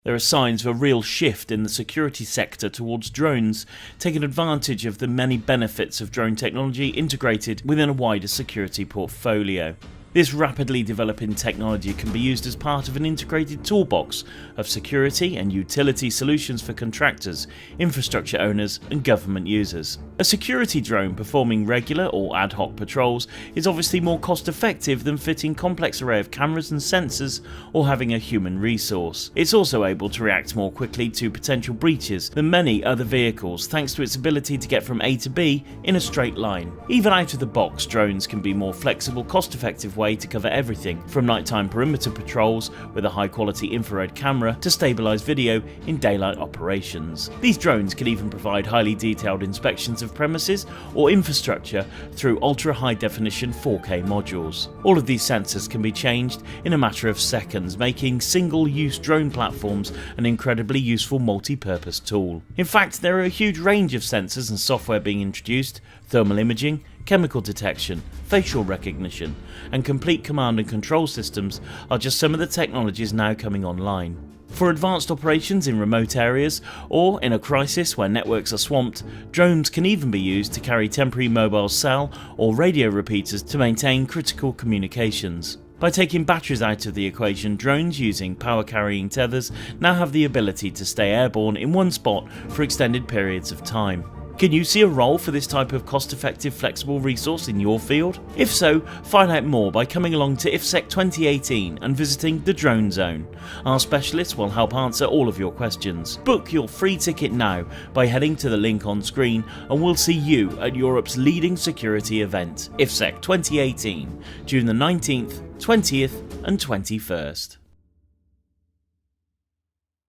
There are signs of a real shift in the security sector towards drones, taking advantage of the many benefits of drone technology integrated within a wider security portfolio. This rapidly developing technology can be used as part of an integrated toolbox of security and utility solutions for contractors, infrastructure owners and government users. A security drone performing regular or ad hoc patrols is obviously more cost effective than fitting complex array of cameras and sensors or having a human resource. It's also able to react more quickly to potential breaches than many other vehicles thanks to its ability to get from A to B in a straight line. Even out of the box, drones can be more flexible, cost-effective way to cover everything from nighttime perimeter patrols with a high quality infrared camera to stabilised video in daylight operations. These drones can even provide highly detailed inspections of premises or infrastructure through ultra high definition 4K modules. All of these sensors can be changed in a matter of seconds, making single use drone platforms an incredibly useful multi-purpose tool. In fact, there are a huge range of sensors and software being introduced: thermal imaging, chemical detection, facial recognition, and complete command and control systems are just some of the technologies now coming online. For advanced operations in remote areas or in a crisis where networks are swamped, drones can even be used to carry temporary mobile cell or radio repeaters to maintain critical communications. By taking batteries out of the equation, drones using power carrying tethers now have the ability to stay airborne in one spot for extended periods of time. Can you see a role for this type of cost-effective, flexible resource in your field? If so, find out more by coming along to Ifsec 2018 and visiting the Drone Zone. Our specialists will help answer all of your questions. Book your free ticket now by heading to the link on screen, and we'll see you at Europe's leading security event, Ifsec 2018, June the 19th, 20th and 21st.